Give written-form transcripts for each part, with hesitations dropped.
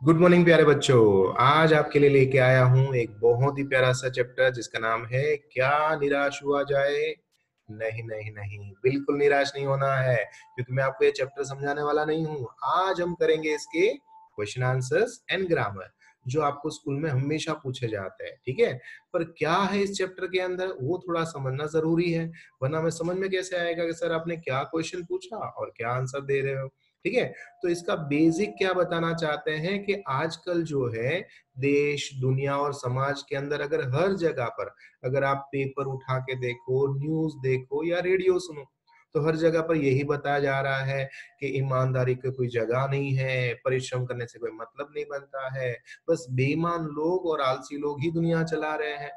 Good morning प्यारे बच्चों। आज आपके लिए लेके आया हूँ एक बहुत ही प्यारा सा चैप्टर जिसका नाम है क्या निराश हुआ जाए। नहीं नहीं नहीं, बिल्कुल निराश नहीं होना है, क्योंकि मैं आपको ये चैप्टर समझाने वाला नहीं हूँ। आज हम करेंगे इसके क्वेश्चन आंसर्स एंड ग्रामर, जो आपको स्कूल में हमेशा पूछे जाते हैं। ठीक है, पर क्या है इस चैप्टर के अंदर वो थोड़ा समझना जरूरी है, वरना हमें समझ में कैसे आएगा कि सर आपने क्या क्वेश्चन पूछा और क्या आंसर दे रहे हो। ठीक है, तो इसका बेसिक क्या बताना चाहते हैं कि आजकल जो है देश दुनिया और समाज के अंदर अगर हर जगह पर अगर आप पेपर उठा के देखो, न्यूज देखो या रेडियो सुनो, तो हर जगह पर यही बताया जा रहा है कि ईमानदारी की कोई जगह नहीं है, परिश्रम करने से कोई मतलब नहीं बनता है, बस बेईमान लोग और आलसी लोग ही दुनिया चला रहे हैं।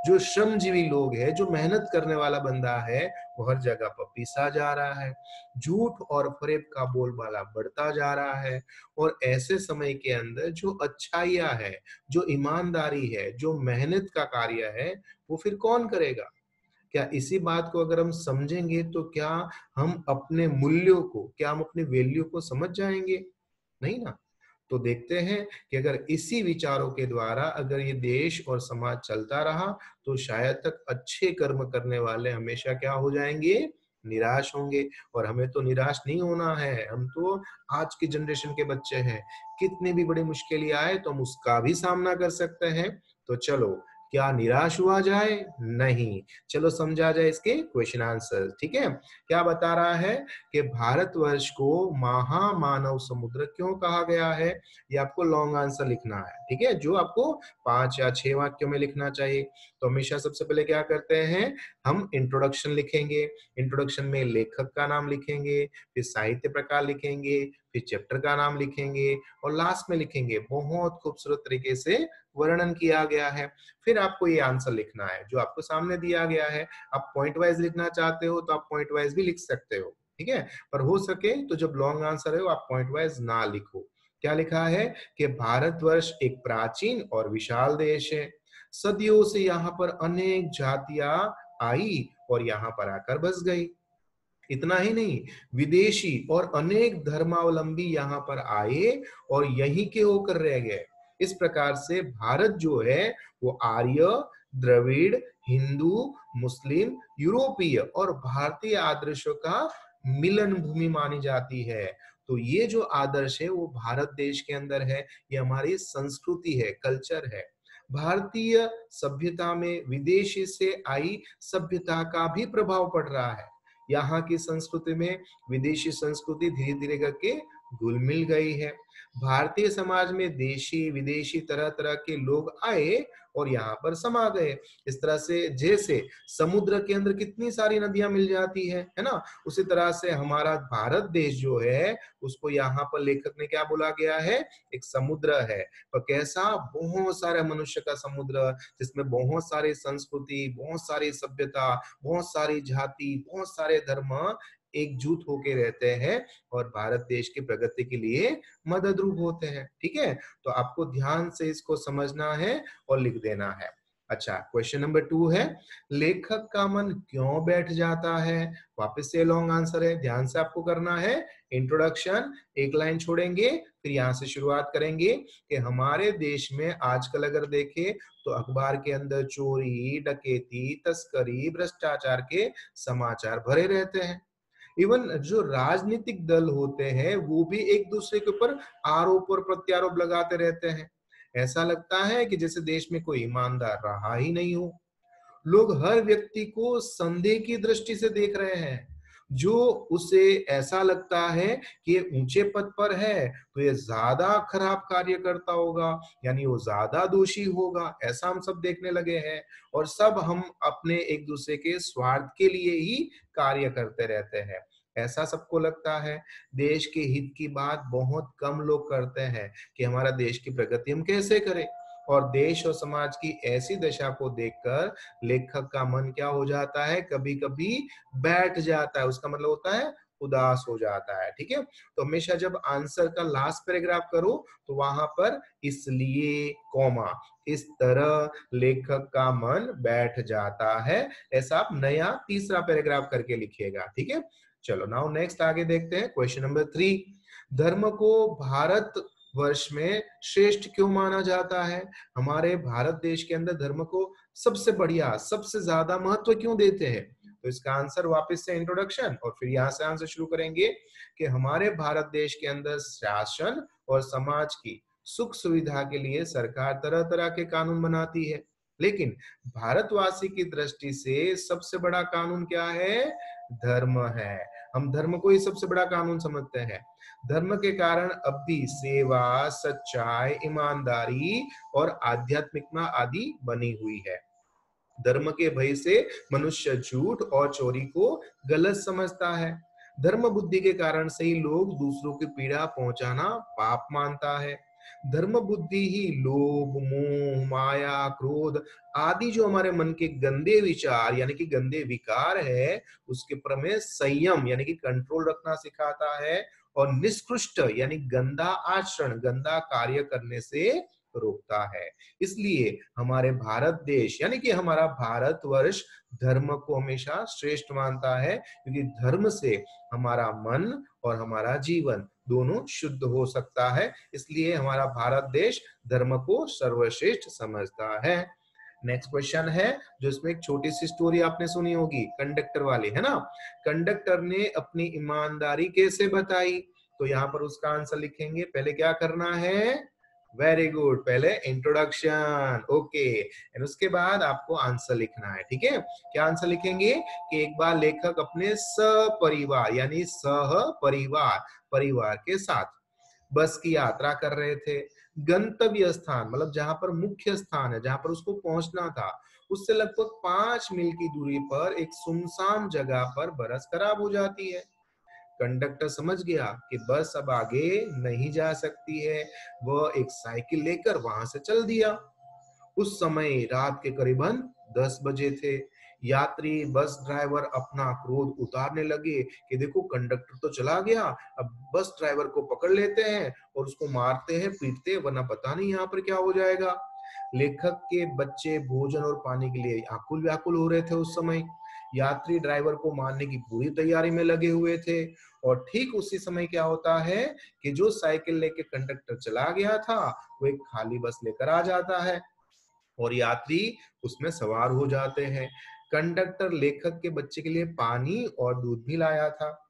जो श्रमजीवी लोग है, जो मेहनत करने वाला बंदा है, वो हर जगह पर पीसा जा रहा है। झूठ और फरेब का बोलबाला बढ़ता जा रहा है। और ऐसे समय के अंदर जो अच्छाइयाँ है, जो ईमानदारी है, जो मेहनत का कार्य है, वो फिर कौन करेगा? क्या इसी बात को अगर हम समझेंगे तो क्या हम अपने मूल्यों को, क्या हम अपने वैल्यू को समझ जाएंगे? नहीं ना। तो देखते हैं कि अगर इसी विचारों के द्वारा अगर ये देश और समाज चलता रहा, तो शायद तक अच्छे कर्म करने वाले हमेशा क्या हो जाएंगे? निराश होंगे। और हमें तो निराश नहीं होना है, हम तो आज की जनरेशन के बच्चे हैं। कितनी भी बड़ी मुश्किलें आए तो हम उसका भी सामना कर सकते हैं। तो चलो, क्या निराश हुआ जाए? नहीं। चलो समझा जाए इसके क्वेश्चन आंसर। ठीक है, क्या बता रहा है कि भारतवर्ष को महामानव समुद्र क्यों कहा गया है? ये आपको लॉन्ग आंसर लिखना है। ठीक है, जो आपको 5 या 6 वाक्यों में लिखना चाहिए। तो हमेशा सबसे पहले क्या करते हैं, हम इंट्रोडक्शन लिखेंगे। इंट्रोडक्शन में लेखक का नाम लिखेंगे, फिर साहित्य प्रकार लिखेंगे, फिर चैप्टर का नाम लिखेंगे, और लास्ट में लिखेंगे बहुत खूबसूरत तरीके से वर्णन किया गया है। फिर आपको ये आंसर लिखना है जो आपको सामने दिया गया है। आप पॉइंट वाइज लिखना चाहते हो तो आप पॉइंट वाइज भी लिख सकते हो। ठीक है, पर हो सके तो जब लॉन्ग आंसर है वो आप पॉइंट वाइज ना लिखो। क्या लिखा है कि भारतवर्ष एक प्राचीन और विशाल देश है। सदियों से यहाँ पर अनेक जातियां आई और यहाँ पर आकर बस गई। इतना ही नहीं, विदेशी और अनेक धर्मावलंबी यहाँ पर आए और यहीं के होकर रह गए। इस प्रकार से भारत जो है वो आर्य, द्रविड़, हिंदू, मुस्लिम, यूरोपीय और भारतीय आदर्शों का मिलन भूमि मानी जाती है। तो ये जो आदर्श है वो भारत देश के अंदर है, ये हमारी संस्कृति है, कल्चर है। भारतीय सभ्यता में विदेशी से आई सभ्यता का भी प्रभाव पड़ रहा है। यहाँ की संस्कृति में विदेशी संस्कृति धीरे धीरे करके घुल मिल गई है। भारतीय समाज में देशी विदेशी तरह तरह के लोग आए और यहाँ पर समा गए। इस तरह से जैसे समुद्र के अंदर कितनी सारी नदियां मिल जाती है ना, उसी तरह से हमारा भारत देश जो है उसको यहाँ पर लेखक ने क्या बोला गया है? एक समुद्र है। पर कैसा? बहुत सारे मनुष्य का समुद्र, जिसमें बहुत सारी संस्कृति, बहुत सारी सभ्यता, बहुत सारी जाति, बहुत सारे धर्म एकजुट होके रहते हैं और भारत देश की प्रगति के लिए मदद रूप होते हैं। ठीक है, तो आपको ध्यान से इसको समझना है और लिख देना है। अच्छा, क्वेश्चन नंबर 2 है, लेखक का मन क्यों बैठ जाता है? वापस से लॉन्ग आंसर है, ध्यान से आपको करना है। इंट्रोडक्शन, एक लाइन छोड़ेंगे, फिर यहां से शुरुआत करेंगे कि हमारे देश में आजकल अगर देखें तो अखबार के अंदर चोरी, डकैती, तस्करी, भ्रष्टाचार के समाचार भरे रहते हैं। इवन जो राजनीतिक दल होते हैं वो भी एक दूसरे के ऊपर आरोप और प्रत्यारोप लगाते रहते हैं। ऐसा लगता है कि जैसे देश में कोई ईमानदार रहा ही नहीं हो। लोग हर व्यक्ति को संदेह की दृष्टि से देख रहे हैं। जो उसे ऐसा लगता है कि ये ऊंचे पद पर है तो ये ज्यादा खराब कार्य करता होगा, यानी वो ज्यादा दोषी होगा, ऐसा हम सब देखने लगे हैं। और सब हम अपने एक दूसरे के स्वार्थ के लिए ही कार्य करते रहते हैं, ऐसा सबको लगता है। देश के हित की बात बहुत कम लोग करते हैं कि हमारा देश की प्रगति हम कैसे करें। और देश और समाज की ऐसी दशा को देखकर लेखक का मन क्या हो जाता है? कभी कभी बैठ जाता है, उसका मतलब होता है उदास हो जाता है। ठीक है, तो हमेशा जब आंसर का लास्ट पैराग्राफ करो तो वहां पर इसलिए कॉमा, इस तरह लेखक का मन बैठ जाता है, ऐसा आप नया तीसरा पैराग्राफ करके लिखिएगा। ठीक है, चलो नाउ नेक्स्ट आगे देखते हैं। क्वेश्चन नंबर 3, धर्म को भारत वर्ष में श्रेष्ठ क्यों माना जाता है? हमारे भारत देश के अंदर धर्म को सबसे बढ़िया, सबसे ज्यादा महत्व क्यों देते हैं? तो इसका आंसर वापस से इंट्रोडक्शन और फिर यहाँ से आंसर शुरू करेंगे कि हमारे भारत देश के अंदर शासन और समाज की सुख सुविधा के लिए सरकार तरह तरह के कानून बनाती है, लेकिन भारतवासी की दृष्टि से सबसे बड़ा कानून क्या है? धर्म है। हम धर्म को ही सबसे बड़ा कानून समझते हैं। धर्म के कारण अब भी सेवा, सच्चाई, ईमानदारी और आध्यात्मिकता आदि बनी हुई है। धर्म के भय से मनुष्य झूठ और चोरी को गलत समझता है। धर्म बुद्धि के कारण से ही लोग दूसरों की पीड़ा पहुंचाना पाप मानता है। धर्म बुद्धि ही लोभ, मोह, माया, क्रोध आदि जो हमारे मन के गंदे विचार यानी कि गंदे विकार है, उसके पर में संयम यानी कि कंट्रोल रखना सिखाता है और निष्कृष्ट यानी गंदा आचरण, गंदा कार्य करने से रोकता है। इसलिए हमारे भारत देश यानी कि हमारा भारतवर्ष धर्म को हमेशा श्रेष्ठ मानता है, क्योंकि धर्म से हमारा मन और हमारा जीवन दोनों शुद्ध हो सकता है। इसलिए हमारा भारत देश धर्म को सर्वश्रेष्ठ समझता है। नेक्स्ट क्वेश्चन है, जो इसमें एक छोटी सी स्टोरी आपने सुनी होगी, कंडक्टर वाली, है ना? कंडक्टर ने अपनी ईमानदारी कैसे बताई? तो यहाँ पर उसका आंसर लिखेंगे। पहले क्या करना है? वेरी गुड, पहले इंट्रोडक्शन, ओके, एंड उसके बाद आपको आंसर लिखना है। ठीक है, क्या आंसर लिखेंगे कि एक बार लेखक अपने सपरिवार यानी सह परिवार परिवार के साथ बस की यात्रा कर रहे थे। गंतव्य स्थान मतलब जहां पर मुख्य स्थान है, जहां पर उसको पहुंचना था, उससे लगभग 5 मील की दूरी पर एक सुनसान जगह पर बस खराब हो जाती है। कंडक्टर समझ गया कि बस अब आगे नहीं जा सकती है। वह एक साइकिल लेकर वहां से चल दिया। उस समय रात के करीबन 10 बजे थे। यात्री, बस ड्राइवर अपना क्रोध उतारने लगे कि देखो कंडक्टर तो चला गया, अब बस ड्राइवर को पकड़ लेते हैं और उसको मारते हैं, पीटते हैं, वरना पता नहीं यहाँ पर क्या हो जाएगा। लेखक के बच्चे भोजन और पानी के लिए आकुल व्याकुल हो रहे थे उस समय। यात्री ड्राइवर को मारने की पूरी तैयारी में लगे हुए थे। और ठीक उसी समय क्या होता है कि जो साइकिल लेके कंडक्टर चला गया था, वो एक खाली बस लेकर आ जाता है और यात्री उसमें सवार हो जाते हैं। कंडक्टर लेखक के बच्चे के लिए पानी और दूध भी लाया था।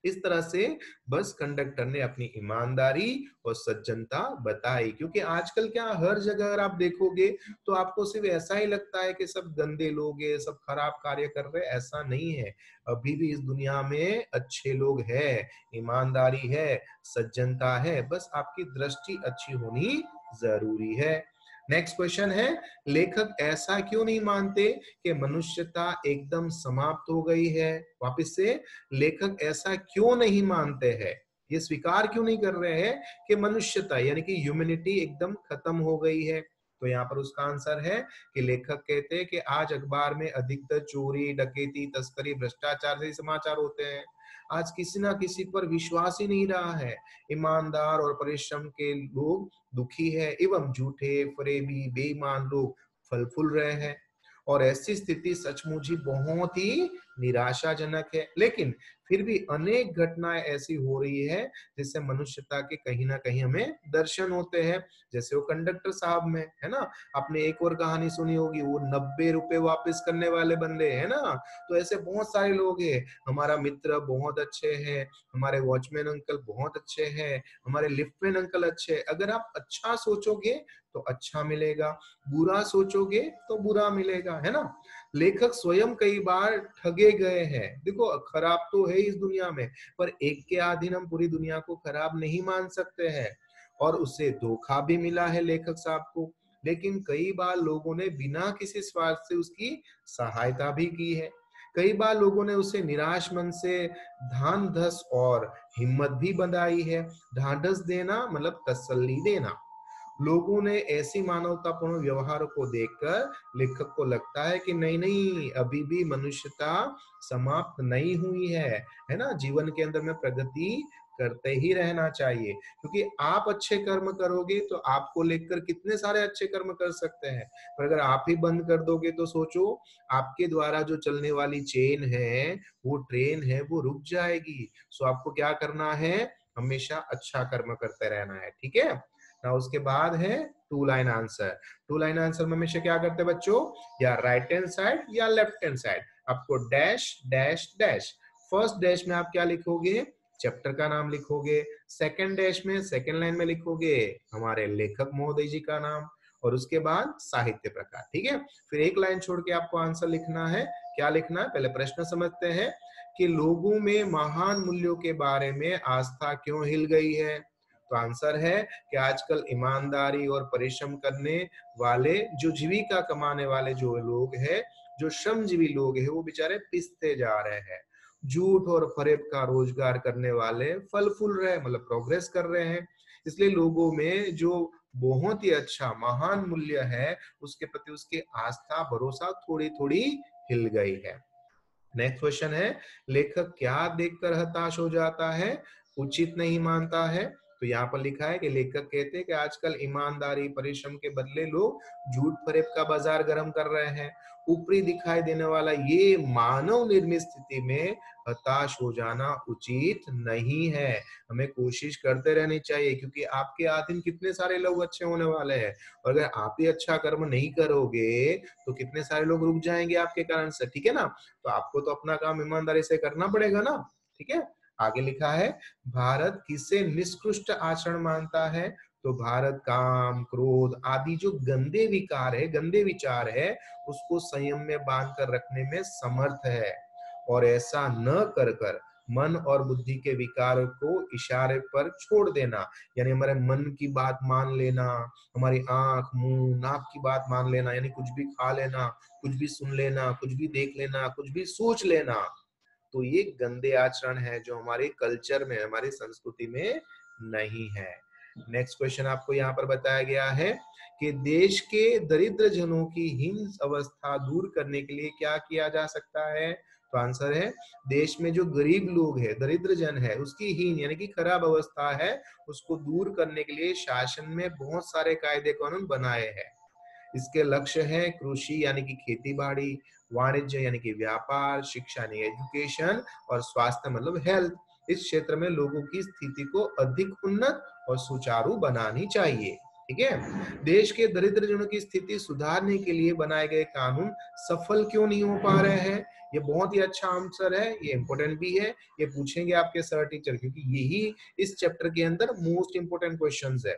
इस तरह से बस कंडक्टर ने अपनी ईमानदारी और सज्जनता बताई, क्योंकि आजकल क्या हर जगह अगर आप देखोगे तो आपको सिर्फ ऐसा ही लगता है कि सब गंदे लोग हैं, सब खराब कार्य कर रहे हैं। ऐसा नहीं है, अभी भी इस दुनिया में अच्छे लोग हैं, ईमानदारी है, सज्जनता है, बस आपकी दृष्टि अच्छी होनी जरूरी है। नेक्स्ट क्वेश्चन है, लेखक ऐसा क्यों नहीं मानते कि मनुष्यता एकदम समाप्त हो गई है? वापस से, लेखक ऐसा क्यों नहीं मानते हैं, ये स्वीकार क्यों नहीं कर रहे हैं कि मनुष्यता यानी कि ह्यूमैनिटी एकदम खत्म हो गई है? तो यहाँ पर उसका आंसर है कि लेखक कहते हैं कि आज अखबार में अधिकतर चोरी, डकैती, तस्करी, भ्रष्टाचार से समाचार होते हैं। आज किसी ना किसी पर विश्वास ही नहीं रहा है। ईमानदार और परिश्रम के लोग दुखी है एवं झूठे, फरेबी, बेईमान लोग फल फूल रहे हैं। और ऐसी स्थिति सचमुच ही बहुत ही निराशाजनक है। लेकिन फिर भी अनेक घटनाएं ऐसी हो रही है जिससे मनुष्यता के कहीं ना कहीं हमें दर्शन होते हैं, जैसे वो कंडक्टर साहब में, है ना? आपने एक और कहानी सुनी होगी, वो 90 रुपए वापस करने वाले बंदे, है ना? तो ऐसे बहुत सारे लोग हैं। हमारा मित्र बहुत अच्छे हैं, हमारे वॉचमैन अंकल बहुत अच्छे हैं, हमारे लिफ्टमैन अंकल अच्छे हैं। अगर आप अच्छा सोचोगे तो अच्छा मिलेगा, बुरा सोचोगे तो बुरा मिलेगा, है ना? लेखक स्वयं कई बार ठगे गए हैं। देखो, खराब तो है इस दुनिया में, पर एक के अधीन हम पूरी दुनिया को खराब नहीं मान सकते हैं। और उसे धोखा भी मिला है लेखक साहब को। लेकिन कई बार लोगों ने बिना किसी स्वार्थ से उसकी सहायता भी की है। कई बार लोगों ने उसे निराश मन से ढांढस और हिम्मत भी बंधाई है। ढांढस देना मतलब तसल्ली देना। लोगों ने ऐसी मानवतापूर्ण व्यवहार को देखकर लेखक को लगता है कि नहीं नहीं, अभी भी मनुष्यता समाप्त नहीं हुई है ना? जीवन के अंदर में प्रगति करते ही रहना चाहिए, क्योंकि आप अच्छे कर्म करोगे तो आपको लेकर कितने सारे अच्छे कर्म कर सकते हैं। पर अगर आप ही बंद कर दोगे तो सोचो, आपके द्वारा जो चलने वाली चेन है, वो ट्रेन है, वो रुक जाएगी। सो आपको क्या करना है? हमेशा अच्छा कर्म करते रहना है, ठीक है ना। उसके बाद है two line answer. Two line answer में हमेशा क्या करते हैं बच्चों, या राइट हैंड साइड या लेफ्ट हैंड साइड, आपको dash dash dash. First dash में आप क्या लिखोगे, चैप्टर का नाम लिखोगे। सेकंड डैश में सेकंड लाइन में लिखोगे हमारे लेखक महोदय जी का नाम, और उसके बाद साहित्य प्रकार, ठीक है। फिर एक लाइन छोड़ के आपको आंसर लिखना है। क्या लिखना है, पहले प्रश्न समझते हैं कि लोगों में महान मूल्यों के बारे में आस्था क्यों हिल गई है। तो आंसर है कि आजकल ईमानदारी और परिश्रम करने वाले, जो जीविका कमाने वाले जो लोग हैं, जो श्रमजीवी लोग हैं, वो बेचारे पिसते जा रहे हैं। झूठ और फरेब का रोजगार करने वाले फल फूल रहे, मतलब प्रोग्रेस कर रहे हैं। इसलिए लोगों में जो बहुत ही अच्छा महान मूल्य है, उसके प्रति उसकी आस्था भरोसा थोड़ी थोड़ी हिल गई है। नेक्स्ट क्वेश्चन है, लेखक क्या देखकर हताश हो जाता है, उचित नहीं मानता है। तो यहाँ पर लिखा है कि लेखक कहते हैं कि आजकल ईमानदारी परिश्रम के बदले लोग झूठ फरेब का बाजार गर्म कर रहे हैं। ऊपरी दिखाई देने वाला ये मानव निर्मित स्थिति में हताश हो जाना उचित नहीं है। हमें कोशिश करते रहनी चाहिए, क्योंकि आपके अधीन कितने सारे लोग अच्छे होने वाले हैं, और अगर आप ही अच्छा कर्म नहीं करोगे तो कितने सारे लोग रुक जाएंगे आपके कारण से, ठीक है ना। तो आपको तो अपना काम ईमानदारी से करना पड़ेगा ना, ठीक है। आगे लिखा है, भारत किसे निष्कृष्ट आचरण मानता है। तो भारत काम क्रोध आदि जो गंदे विकार है, गंदे विचार है, उसको संयम में बांध कर रखने में समर्थ है, और ऐसा न कर कर मन और बुद्धि के विकार को इशारे पर छोड़ देना, यानी हमारे मन की बात मान लेना, हमारी आंख मुंह नाक की बात मान लेना, यानी कुछ भी खा लेना, कुछ भी सुन लेना, कुछ भी देख लेना, कुछ भी सोच लेना, तो ये गंदे आचरण है जो हमारे कल्चर में, हमारी संस्कृति में नहीं है। नेक्स्ट क्वेश्चन आपको यहाँ पर बताया गया है कि देश के दरिद्र जनों की हीन अवस्था दूर करने के लिए क्या किया जा सकता है। तो आंसर है, देश में जो गरीब लोग है, दरिद्र जन है, उसकी हीन यानी कि खराब अवस्था है, उसको दूर करने के लिए शासन में बहुत सारे कायदे कानून बनाए हैं। इसके लक्ष्य है कृषि यानी कि खेती बाड़ी, वाणिज्य यानी कि व्यापार, शिक्षा यानी एजुकेशन, और स्वास्थ्य मतलब हेल्थ। इस क्षेत्र में लोगों की स्थिति को अधिक उन्नत और सुचारू बनानी चाहिए, ठीक है। देश के दरिद्र जनों की स्थिति सुधारने के लिए बनाए गए कानून सफल क्यों नहीं हो पा रहे हैं। ये बहुत ही अच्छा आंसर है, ये इंपॉर्टेंट भी है, ये पूछेंगे आपके सर टीचर, क्योंकि यही इस चैप्टर के अंदर मोस्ट इंपोर्टेंट क्वेश्चंस है।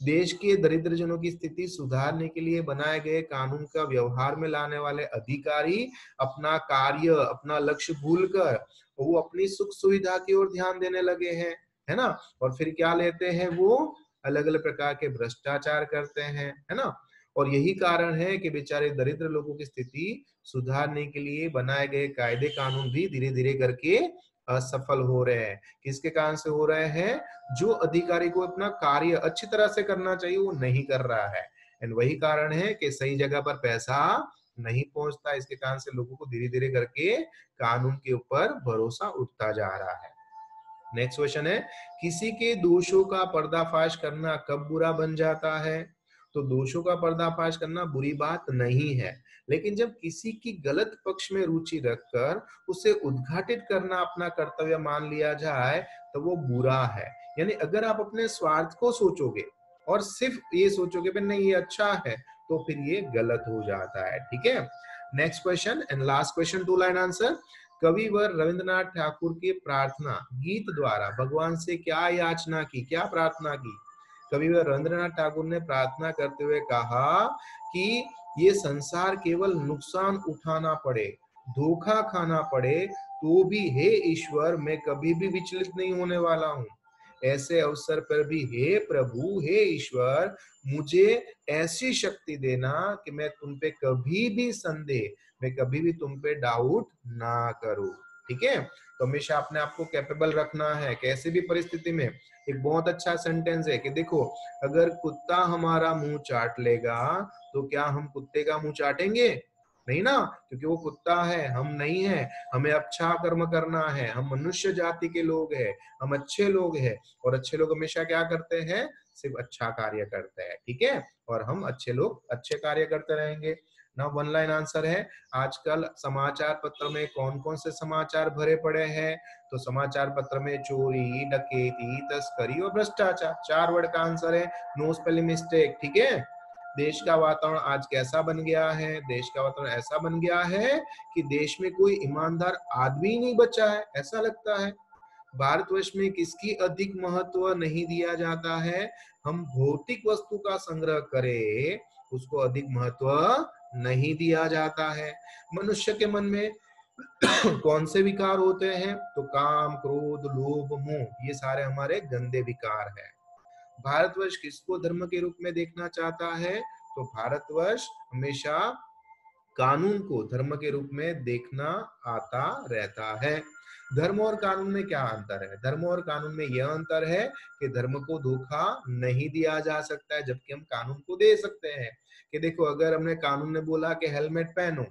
देश के दरिद्र जनों की स्थिति सुधारने के लिए बनाए गए कानून का व्यवहार में लाने वाले अधिकारी अपना कार्य, अपना लक्ष्य भूलकर वो अपनी सुख सुविधा की ओर ध्यान देने लगे हैं, है ना। और फिर क्या लेते हैं, वो अलग अलग प्रकार के भ्रष्टाचार करते हैं, है ना। और यही कारण है कि बेचारे दरिद्र लोगों की स्थिति सुधारने के लिए बनाए गए कायदे कानून भी धीरे धीरे करके असफल हो रहे हैं। किसके कारण से हो रहे हैं, जो अधिकारी को अपना कार्य अच्छी तरह से करना चाहिए वो नहीं कर रहा है, एंड वही कारण है कि सही जगह पर पैसा नहीं पहुंचता। इसके कारण से लोगों को धीरे धीरे करके कानून के ऊपर भरोसा उठता जा रहा है। नेक्स्ट क्वेश्चन है, किसी के दोषों का पर्दाफाश करना कब बुरा बन जाता है। तो दोषों का पर्दाफाश करना बुरी बात नहीं है, लेकिन जब किसी की गलत पक्ष में रुचि रखकर उसे उद्घाटित करना अपना कर्तव्य मान लिया जाए तो वो बुरा है। यानी अगर आप अपने स्वार्थ को सोचोगे और सिर्फ ये सोचोगे कि नहीं ये अच्छा है, तो फिर ये गलत हो जाता है, ठीक है। Next question and last question, two line answer. कविवर रविंद्रनाथ ठाकुर की प्रार्थना गीत द्वारा भगवान से क्या याचना की, क्या प्रार्थना की। कविवर रविंद्रनाथ ठाकुर ने प्रार्थना करते हुए कहा कि ये संसार केवल नुकसान उठाना पड़े, धोखा खाना पड़े, तो भी हे ईश्वर मैं कभी भी विचलित नहीं होने वाला हूँ। ऐसे अवसर पर भी हे प्रभु, हे ईश्वर, मुझे ऐसी शक्ति देना कि मैं तुम पे कभी भी संदेह, मैं कभी भी तुम पे डाउट ना करूं, ठीक है। तो हमेशा अपने आप को कैपेबल रखना है कैसे भी परिस्थिति में। एक बहुत अच्छा सेंटेंस है कि देखो, अगर कुत्ता हमारा मुंह चाट लेगा तो क्या हम कुत्ते का मुंह चाटेंगे, नहीं ना, क्योंकि वो कुत्ता है, हम नहीं है। हमें अच्छा कर्म करना है, हम मनुष्य जाति के लोग हैं, हम अच्छे लोग हैं, और अच्छे लोग हमेशा क्या करते हैं, सिर्फ अच्छा कार्य करते हैं, ठीक है। और हम अच्छे लोग अच्छे कार्य करते रहेंगे। ना वन लाइन आंसर है। आजकल समाचार पत्र में कौन कौन से समाचार भरे पड़े हैं? तो समाचार पत्र में चोरी, डकैती, तस्करी और भ्रष्टाचार, 4 वर्ड का आंसर है। नो स्पेलिंग मिस्टेक, ठीक है। देश का वातावरण आज कैसा बन गया है? देश का वातावरण ऐसा बन गया है कि देश में कोई ईमानदार आदमी नहीं बचा है, ऐसा लगता है। भारतवर्ष में किसकी अधिक महत्व नहीं दिया जाता है? हम भौतिक वस्तु का संग्रह करें, उसको अधिक महत्व नहीं दिया जाता है। मनुष्य के मन में कौन से विकार होते हैं? तो काम, क्रोध, लोभ, मोह, ये सारे हमारे गंदे विकार हैं। भारतवर्ष किसको धर्म के रूप में देखना चाहता है? तो भारतवर्ष हमेशा कानून को धर्म के रूप में देखना आता रहता है। धर्म और कानून में क्या अंतर है? धर्म और कानून में यह अंतर है कि धर्म को धोखा नहीं दिया जा सकता है, जबकि हम कानून को दे सकते हैं। कि देखो, अगर हमने कानून ने बोला कि हेलमेट पहनो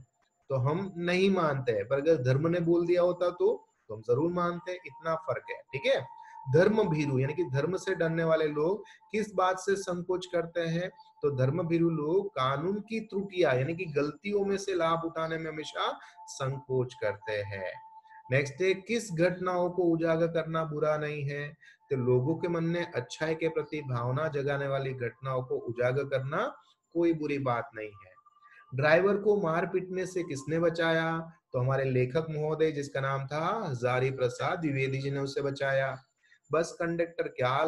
तो हम नहीं मानते हैं, पर अगर धर्म ने बोल दिया होता तो हम जरूर मानते हैं। इतना फर्क है, ठीक है। धर्म भीरु यानी कि धर्म से डरने वाले लोग किस बात से संकोच करते हैं? तो धर्म भीरु लोग कानून की त्रुटियां यानी कि गलतियों में से लाभ उठाने में हमेशा संकोच करते हैं। नेक्स्ट है, किस घटनाओं को उजागर करना बुरा नहीं है? तो लोगों के मन में अच्छाई के प्रति भावना जगाने वाली घटनाओं को उजागर करना कोई बुरी बात नहीं है। ड्राइवर को मार पीटने से किसने बचाया? तो हमारे लेखक महोदय, जिसका नाम था हजारी प्रसाद द्विवेदी जी, ने उसे बचाया। बस कंडक्टर क्या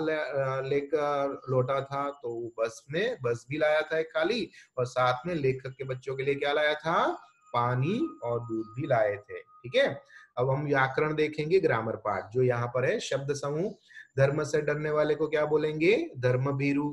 लेकर लौटा था? तो बस में बस भी लाया था एक खाली, और साथ में लेखक के बच्चों के लिए क्या लाया था? पानी और दूध भी लाए थे, ठीक है। अब हम व्याकरण देखेंगे, ग्रामर पार्ट जो यहाँ पर है। शब्द समूह, धर्म से डरने वाले को क्या बोलेंगे? धर्म भीरु।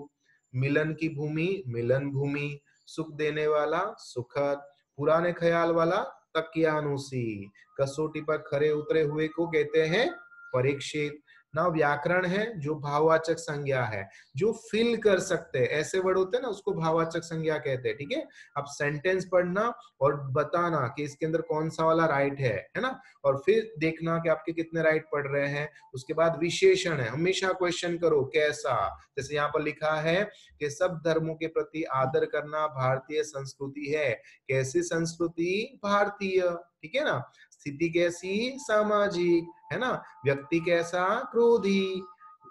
मिलन की भूमि, मिलन भूमि। सुख देने वाला, सुखद। पुराने ख्याल वाला, तकियानुसी। कसौटी पर खरे उतरे हुए को कहते हैं परीक्षित। ना व्याकरण है जो भाववाचक संज्ञा है, जो फिल कर सकते हैं, ऐसे वर्ड होते हैं ना, उसको भाववाचक संज्ञा कहते हैं, ठीक है। अब सेंटेंस पढ़ना और बताना कि इसके अंदर कौन सा वाला राइट है ना, और फिर देखना कि आपके कितने राइट पढ़ रहे हैं। उसके बाद विशेषण है, हमेशा क्वेश्चन करो कैसा। जैसे यहाँ पर लिखा है कि सब धर्मों के प्रति आदर करना भारतीय संस्कृति है। कैसी संस्कृति? भारतीय, ठीक है ना। स्थिति कैसी? सामाजिक, है ना। व्यक्ति कैसा? क्रोधी।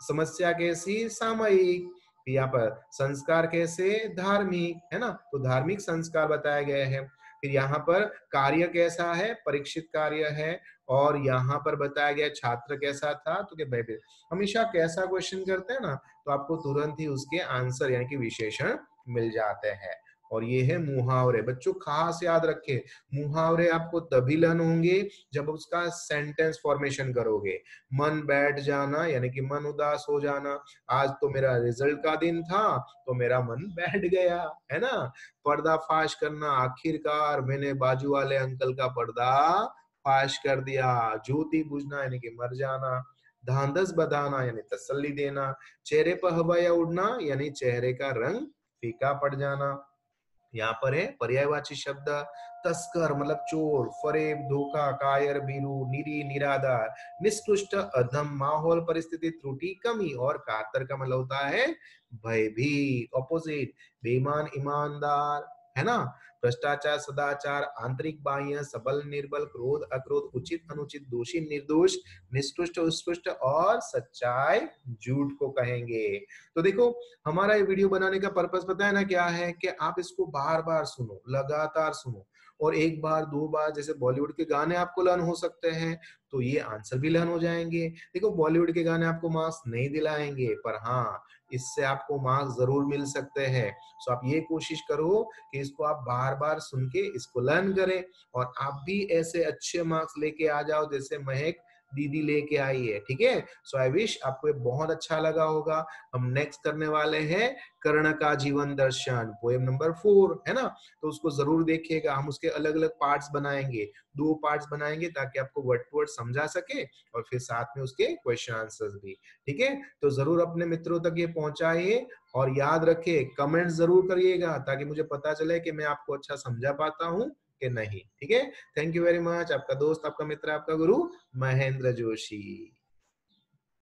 समस्या कैसी? सामयिक। यहाँ पर संस्कार कैसे? धार्मिक, है ना। तो धार्मिक संस्कार बताए गए हैं। फिर यहाँ पर कार्य कैसा है? परीक्षित कार्य है। और यहाँ पर बताया गया छात्र कैसा था? तो कि भाई, हमेशा कैसा क्वेश्चन करते हैं ना, तो आपको तुरंत ही उसके आंसर यानी कि विशेषण मिल जाते हैं। और ये है मुहावरे। बच्चों खास याद रखें, मुहावरे आपको तभी लर्न होंगे जब उसका सेंटेंस फॉर्मेशन करोगे। मन बैठ जाना यानी कि मन उदास हो जाना। आज तो मेरा रिजल्ट का दिन था तो मेरा मन बैठ गया, है ना। पर्दा फाश करना, आखिरकार मैंने बाजू वाले अंकल का पर्दा फाश कर दिया। ज्योति बुझना यानी कि मर जाना। ढांढस बंधाना यानी तसल्ली देना। चेहरे पर हवाया उड़ना यानी चेहरे का रंग फीका पड़ जाना। यहाँ पर है पर्यायवाची शब्द, तस्कर मतलब चोर, फरेब धोखा, कायर भीरू, निरी निराधार, निष्कृष्ट अधम, माहौल परिस्थिति त्रुटि कमी, और कातर का मतलब होता है भयभीत, ऑपोजिट। बेईमान ईमानदार, है ना। भ्रष्टाचार सदाचार, आंतरिक बाह्य, सबल निर्बल, क्रोध अक्रोध, उचित अनुचित, दोषी निर्दोष, निष्कृष्ट उत्कृष्ट, और सच्चाई झूठ को कहेंगे। तो देखो, हमारा ये वीडियो बनाने का पर्पस पता है ना क्या है? कि आप इसको बार बार सुनो, लगातार सुनो, और एक बार दो बार जैसे बॉलीवुड के गाने आपको लर्न हो सकते हैं, तो ये आंसर भी लर्न हो जाएंगे। देखो, बॉलीवुड के गाने आपको मार्क्स नहीं दिलाएंगे, पर हाँ, इससे आपको मार्क्स जरूर मिल सकते हैं। सो आप ये कोशिश करो कि इसको आप बार बार सुन के इसको लर्न करें, और आप भी ऐसे अच्छे मार्क्स लेके आ जाओ जैसे महक दीदी लेके आई है, ठीक है। सो आई विश आपको ये बहुत अच्छा लगा होगा। हम नेक्स्ट करने वाले हैं कर्ण का जीवन दर्शन, पोएम नंबर 4, है ना। तो उसको जरूर देखिएगा। हम उसके अलग अलग पार्ट्स बनाएंगे, 2 पार्ट्स बनाएंगे, ताकि आपको वर्ड टू वर्ड समझा सके, और फिर साथ में उसके क्वेश्चन आंसर्स भी, ठीक है। तो जरूर अपने मित्रों तक ये पहुंचाइए, और याद रखिए कमेंट जरूर करिएगा, ताकि मुझे पता चले कि मैं आपको अच्छा समझा पाता हूँ कि नहीं, ठीक है। Thank you very much. आपका दोस्त, आपका मित्र, आपका गुरु महेंद्र जोशी।